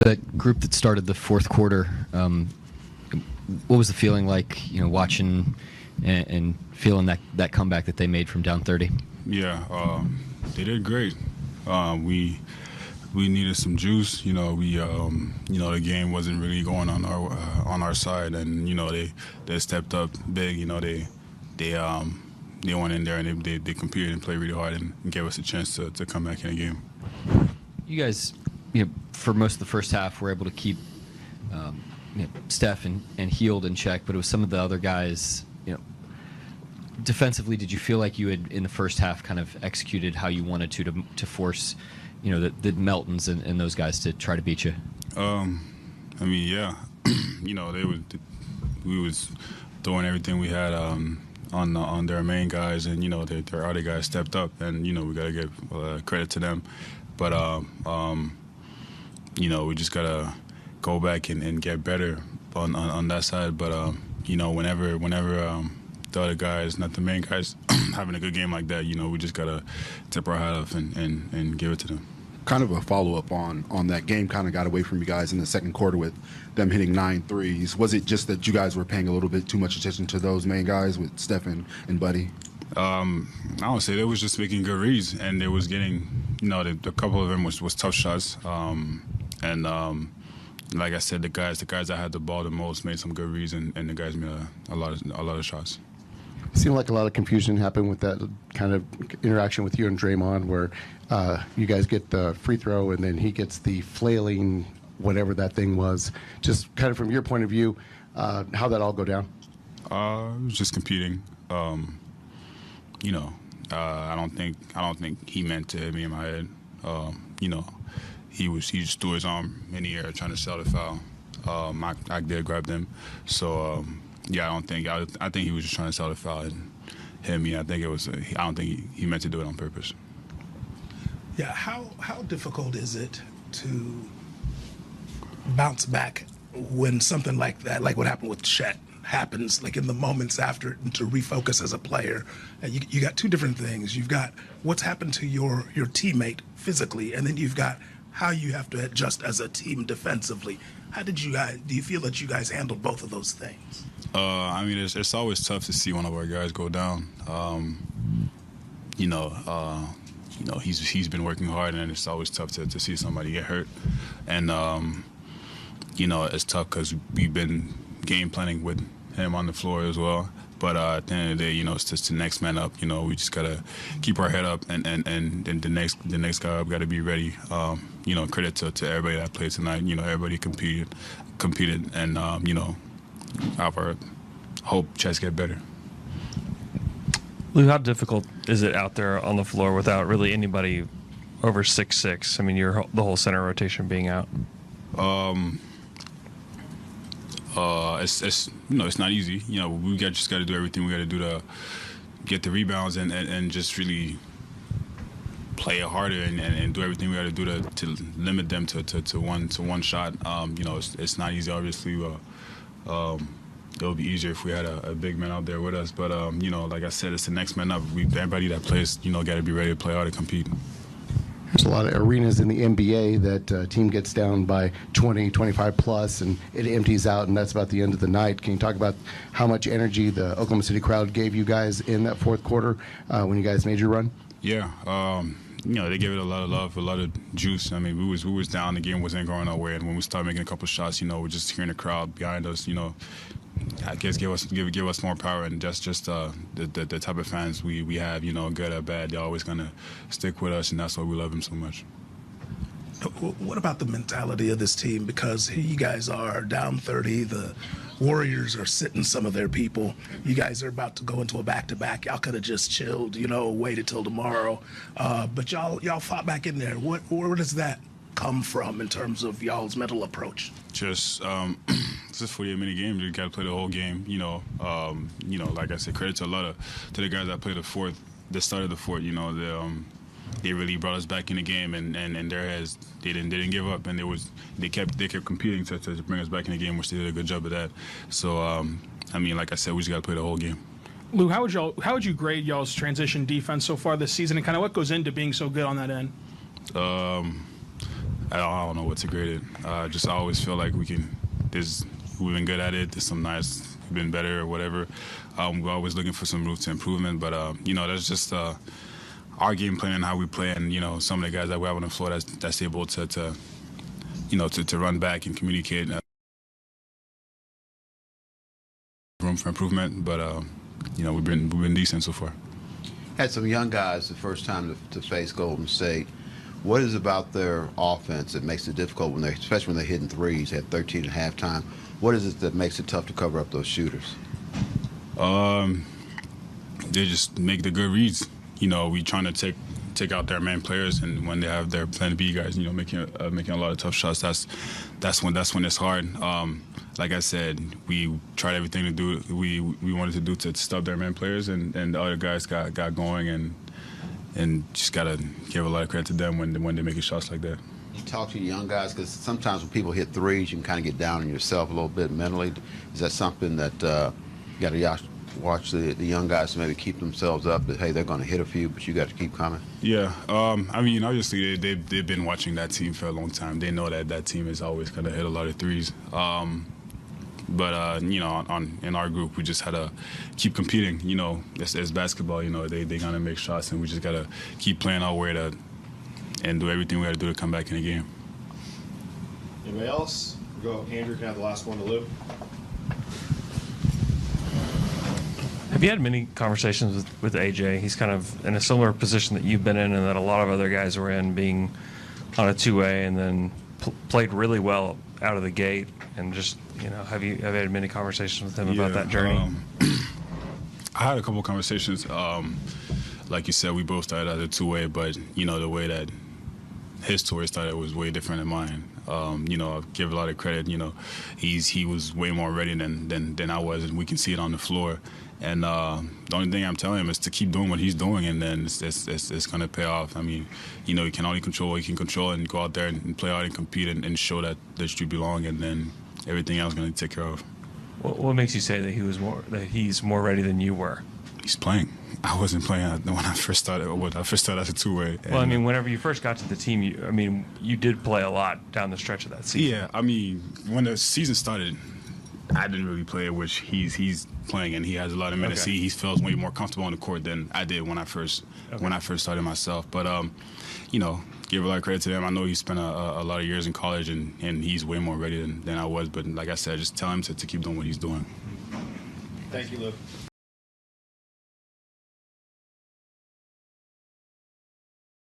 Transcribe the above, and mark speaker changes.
Speaker 1: That group that started the fourth quarter, what was the feeling like, watching and feeling that comeback that they made from down 30?
Speaker 2: Yeah, they did great. We needed some juice. The game wasn't really going on our side, and they stepped up big. They went in there and they competed and played really hard and gave us a chance to come back in the game.
Speaker 1: You guys, for most of the first half, were able to keep Steph and Hield in check, but it was some of the other guys. Defensively, did you feel like you had in the first half kind of executed how you wanted to force, the Meltons and those guys to try to beat you?
Speaker 2: Yeah, we was throwing everything we had on their main guys, and their other guys stepped up, and we gotta give credit to them. But we just gotta go back and get better on that side. But whenever the other guys, not the main guys, having a good game like that, we just gotta tip our hat off and give it to them.
Speaker 3: Kind of a follow-up on that game kind of got away from you guys in the second quarter with them hitting 9 threes. Was it just that you guys were paying a little bit too much attention to those main guys with Steph and Buddy?
Speaker 2: I would say they was just making good reads, and they was getting, a couple of them was tough shots. Like I said, the guys that had the ball the most made some good reads, and the guys made a lot of shots.
Speaker 4: It seemed like a lot of confusion happened with that kind of interaction with you and Draymond, where you guys get the free throw and then he gets the flailing, whatever that thing was. Just kind of from your point of view, how'd that all go down?
Speaker 2: It was just competing. I don't think he meant to hit me in my head. He just threw his arm in the air trying to sell the foul. I did grab them, so. I think he was just trying to sell the foul and hit me. I don't think he meant to do it on purpose.
Speaker 5: Yeah, how difficult is it to bounce back when something like that, like what happened with Chet, happens, like in the moments after, to refocus as a player? You got two different things. You've got what's happened to your teammate physically, and then you've got how you have to adjust as a team defensively. Do you feel that you guys handled both of those things?
Speaker 2: It's always tough to see one of our guys go down. He's been working hard, and it's always tough to see somebody get hurt. And it's tough because we've been game planning with him on the floor as well. But at the end of the day, it's just the next man up. We just gotta keep our head up, and the next guy up got to be ready. Credit to everybody that played tonight. Everybody competed, and our hope Chet's get better.
Speaker 6: Lou, how difficult is it out there on the floor without really anybody over 6'6"? I mean, the whole center rotation being out.
Speaker 2: It's not easy. We just got to do everything we got to do to get the rebounds and just really play it harder and do everything we got to do to limit them to one shot. It's not easy, obviously. It would be easier if we had a big man out there with us. But like I said, it's the next man up. Everybody that plays, got to be ready to play hard and compete.
Speaker 4: There's a lot of arenas in the NBA that a team gets down by 20, 25 plus, and it empties out, and that's about the end of the night. Can you talk about how much energy the Oklahoma City crowd gave you guys in that fourth quarter when you guys made your run?
Speaker 2: Yeah, they gave it a lot of love, a lot of juice. I mean, we was down, the game wasn't going nowhere, and when we started making a couple shots, we're just hearing the crowd behind us, I guess give us more power, and that's just the type of fans we have, good or bad. They're always gonna stick with us, and that's why we love them so much.
Speaker 5: What about the mentality of this team? Because here you guys are down 30. The Warriors are sitting some of their people. You guys are about to go into a back-to-back. Y'all could have just chilled, waited till tomorrow. But y'all fought back in there. Where does that come from in terms of y'all's mental approach?
Speaker 2: Just it's a 48-minute game. You got to play the whole game. Like I said, credit to the guys that played the start of the fourth. They really brought us back in the game, and they didn't give up, and they kept competing to bring us back in the game, which they did a good job of that. So like I said, we just got to play the whole game.
Speaker 7: Lou, how would you grade y'all's transition defense so far this season, and kind of what goes into being so good on that end?
Speaker 2: I don't know what to grade it. Just I always feel like we've been good at it. There's some nights we've been better or whatever. We're always looking for some room to improvement, but that's just our game plan and how we play, and some of the guys that we have on the floor that's able to run back and communicate. Room for improvement, but we've been decent so far.
Speaker 8: Had some young guys the first time to face Golden State. What is about their offense that makes it difficult especially when they're hitting threes? They had 13 at halftime. What is it that makes it tough to cover up those shooters?
Speaker 2: They just make the good reads. We trying to take out their main players, and when they have their plan B guys, making a lot of tough shots, that's when it's hard. Like I said, we tried everything to do we wanted to do to stop their main players, and the other guys got going, and just gotta give a lot of credit to them when they're making shots like that.
Speaker 8: You talk to the young guys, because sometimes when people hit threes, you can kind of get down on yourself a little bit mentally. Is that something that you got to watch the young guys to maybe keep themselves up, that, hey, they're going to hit a few, but you got to keep coming?
Speaker 2: Yeah. Obviously, they've been watching that team for a long time. They know that team is always going to hit a lot of threes. But in our group, we just had to keep competing. As basketball, they got to make shots, and we just got to keep playing our way and do everything we got to do to come back in the game.
Speaker 9: Anybody else? We'll go, Andrew, can I have the last one to Lou?
Speaker 6: Have you had many conversations with AJ? He's kind of in a similar position that you've been in, and that a lot of other guys were in, being on a two-way, and then played really well out of the gate. And just, have you had many conversations with him about that journey?
Speaker 2: I had a couple conversations. Like you said, we both started as a two-way, but the way that his story started was way different than mine. I give a lot of credit. He was way more ready than I was, and we can see it on the floor. And the only thing I'm telling him is to keep doing what he's doing, and then it's going to pay off. I mean, he can only control what he can control, and go out there and play out and compete and show that you belong, and then everything else is going to take care of.
Speaker 6: What makes you say that he's more ready than you were?
Speaker 2: He's playing. I wasn't playing when I first started. I first started as a two-way.
Speaker 6: Well, whenever you first got to the team, you did play a lot down the stretch of that season.
Speaker 2: Yeah, when the season started, I didn't really play, which he's playing, and he has a lot of minutes. Okay. He feels way more comfortable on the court than I did when I first started myself. But give a lot of credit to him. I know he spent a lot of years in college, and he's way more ready than I was. But like I said, just tell him to keep doing what he's doing.
Speaker 9: Thank you, Lou.